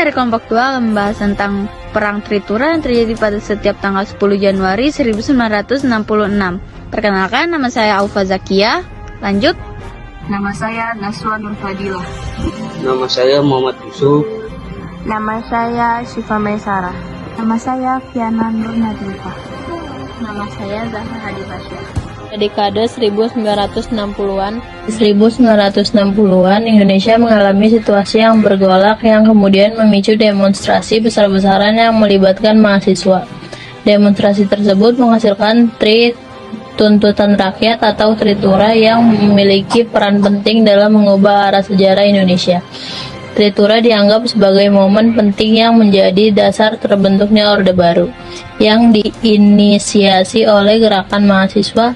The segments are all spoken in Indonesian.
dari kelompok 2 membahas tentang Perang Tritura yang terjadi pada setiap tanggal 10 Januari 1966. Perkenalkan, nama saya Aufa Zakia. Lanjut. Nama saya Naswa Nur Fadilah. Nama saya Muhammad Yusuf. Nama saya Syifa Maisara. Nama saya Fiana Nur Nadifah. Nama saya Zahra Hadi Fasya. Dekade 1960-an. 1960-an, Indonesia mengalami situasi yang bergolak yang kemudian memicu demonstrasi besar-besaran yang melibatkan mahasiswa. Demonstrasi tersebut menghasilkan tuntutan rakyat atau Tritura yang memiliki peran penting dalam mengubah arah sejarah Indonesia. Tritura dianggap sebagai momen penting yang menjadi dasar terbentuknya Orde Baru, yang diinisiasi oleh gerakan mahasiswa.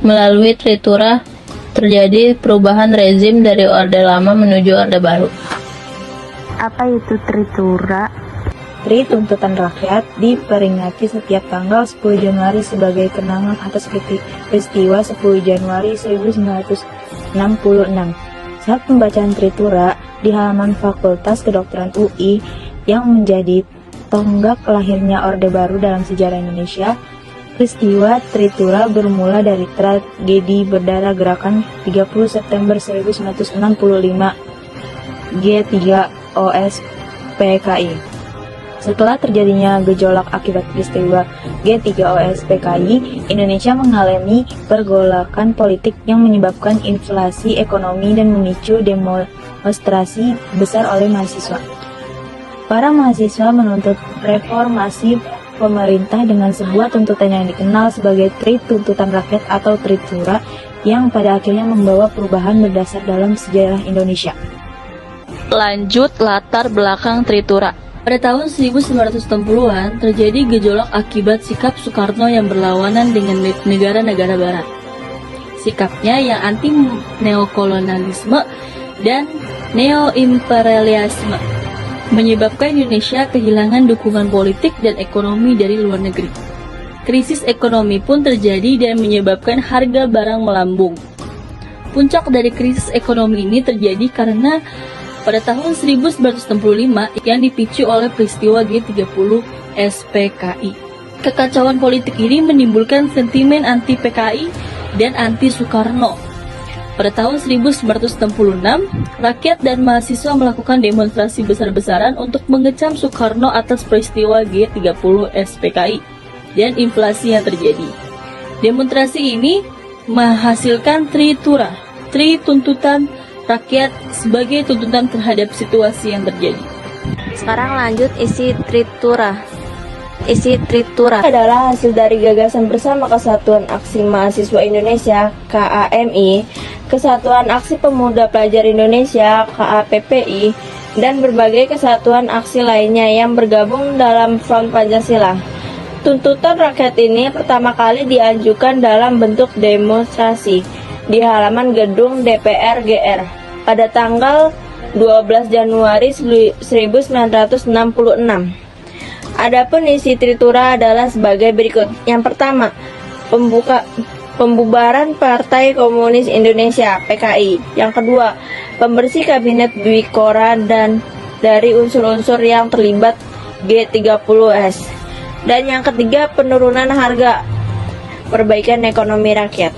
Melalui Tritura terjadi perubahan rezim dari Orde Lama menuju Orde Baru. Apa itu Tritura? Tuntutan rakyat diperingati setiap tanggal 10 Januari sebagai kenangan atas peristiwa 10 Januari 1966. Saat pembacaan Tritura di halaman Fakultas Kedokteran UI yang menjadi tonggak lahirnya Orde Baru dalam sejarah Indonesia, peristiwa Tritura bermula dari tragedi berdarah gerakan 30 September 1965 G3OS PKI. Setelah terjadinya gejolak akibat peristiwa G3OS PKI, Indonesia mengalami pergolakan politik yang menyebabkan inflasi ekonomi dan memicu demonstrasi besar oleh mahasiswa. Para mahasiswa menuntut reformasi pemerintah dengan sebuah tuntutan yang dikenal sebagai tuntutan rakyat atau Tritura, yang pada akhirnya membawa perubahan berdasar dalam sejarah Indonesia. Lanjut latar belakang Tritura. Pada tahun 1960-an terjadi gejolak akibat sikap Soekarno yang berlawanan dengan negara-negara barat. Sikapnya yang anti neokolonialisme dan neoimperialisme menyebabkan Indonesia kehilangan dukungan politik dan ekonomi dari luar negeri. Krisis ekonomi pun terjadi dan menyebabkan harga barang melambung. Puncak dari krisis ekonomi ini terjadi karena pada tahun 1965 yang dipicu oleh peristiwa G30 SPKI. Kekacauan politik ini menimbulkan sentimen anti PKI dan anti Soekarno. Pada tahun 1966, rakyat dan mahasiswa melakukan demonstrasi besar-besaran untuk mengecam Soekarno atas peristiwa G30 SPKI dan inflasi yang terjadi. Demonstrasi ini menghasilkan Tritura, tuntutan rakyat sebagai tuntutan terhadap situasi yang terjadi. Sekarang lanjut isi Tritura. Isi Tritura Adalah hasil dari gagasan bersama Kesatuan Aksi Mahasiswa Indonesia KAMI, Kesatuan Aksi Pemuda Pelajar Indonesia KAPPI, dan berbagai kesatuan aksi lainnya yang bergabung dalam Front Pancasila. Tuntutan rakyat ini pertama kali diajukan dalam bentuk demonstrasi di halaman gedung DPR GR pada tanggal 12 Januari 1966. Adapun isi Tritura adalah sebagai berikut. Yang pertama, pembubaran Partai Komunis Indonesia (PKI). Yang kedua, pembersih kabinet Dwi Kora dan dari unsur-unsur yang terlibat G30S. Dan yang ketiga, penurunan harga, perbaikan ekonomi rakyat.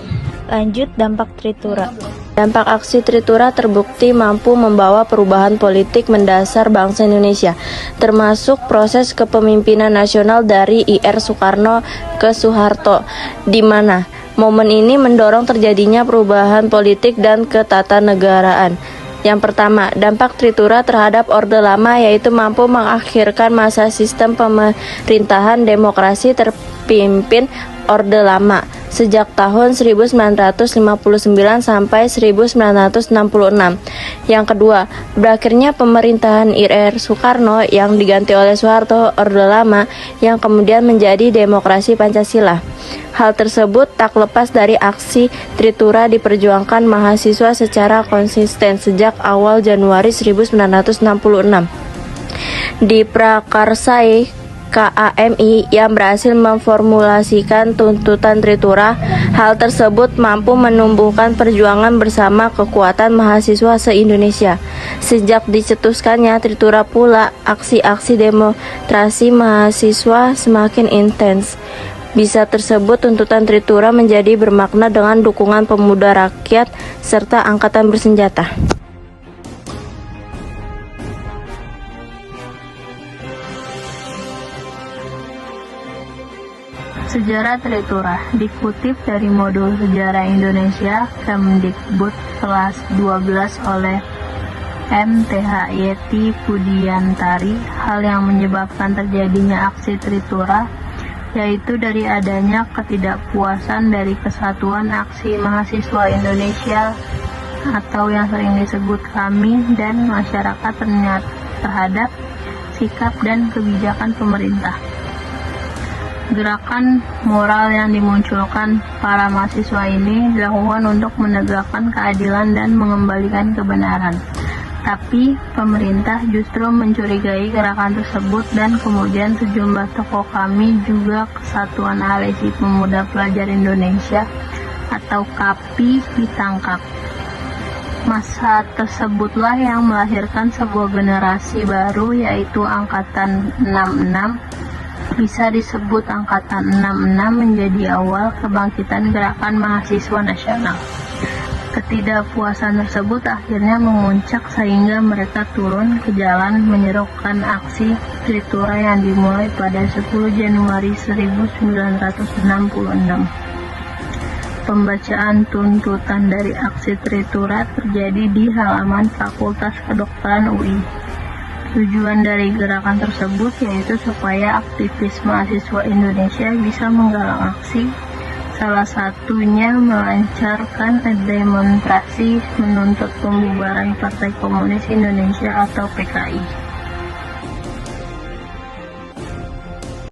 Lanjut dampak Tritura. Dampak aksi Tritura terbukti mampu membawa perubahan politik mendasar bangsa Indonesia, termasuk proses kepemimpinan nasional dari Ir Soekarno ke Soeharto, di mana momen ini mendorong terjadinya perubahan politik dan ketatanegaraan. Yang pertama, dampak Tritura terhadap Orde Lama yaitu mampu mengakhirkan masa sistem pemerintahan demokrasi terpimpin Orde Lama sejak tahun 1959 sampai 1966. Yang kedua, berakhirnya pemerintahan Ir Soekarno yang diganti oleh Soeharto, Orde Lama, yang kemudian menjadi demokrasi Pancasila. Hal tersebut tak lepas dari aksi Tritura diperjuangkan mahasiswa secara konsisten sejak awal Januari 1966. Diprakarsai KAMI yang berhasil memformulasikan tuntutan Tritura. Hal tersebut mampu menumbuhkan perjuangan bersama kekuatan mahasiswa se-Indonesia. Sejak dicetuskannya Tritura pula, aksi-aksi demonstrasi mahasiswa semakin intens. Bisa tersebut tuntutan Tritura menjadi bermakna dengan dukungan pemuda rakyat serta angkatan bersenjata. Sejarah Tritura dikutip dari modul Sejarah Indonesia Kemdikbud kelas 12 oleh M.Th. Yeti Pudiantari. Hal yang menyebabkan terjadinya aksi Tritura yaitu dari adanya ketidakpuasan dari Kesatuan Aksi Mahasiswa Indonesia atau yang sering disebut KAMI dan masyarakat terhadap sikap dan kebijakan pemerintah. Gerakan moral yang dimunculkan para mahasiswa ini dilakukan untuk menegakkan keadilan dan mengembalikan kebenaran. Tapi pemerintah justru mencurigai gerakan tersebut dan kemudian sejumlah tokoh kami juga Kesatuan Alesi Pemuda Pelajar Indonesia atau KAPI ditangkap. Masa tersebutlah yang melahirkan sebuah generasi baru yaitu Angkatan 66. Bisa disebut Angkatan 66 menjadi awal kebangkitan gerakan mahasiswa nasional. Ketidakpuasan tersebut akhirnya memuncak sehingga mereka turun ke jalan menyerukan aksi Tritura yang dimulai pada 10 Januari 1966. Pembacaan tuntutan dari aksi Tritura terjadi di halaman Fakultas Kedokteran UI. Tujuan dari gerakan tersebut yaitu supaya aktivis mahasiswa Indonesia bisa menggalang aksi, salah satunya melancarkan demonstrasi menuntut pembubaran Partai Komunis Indonesia atau PKI.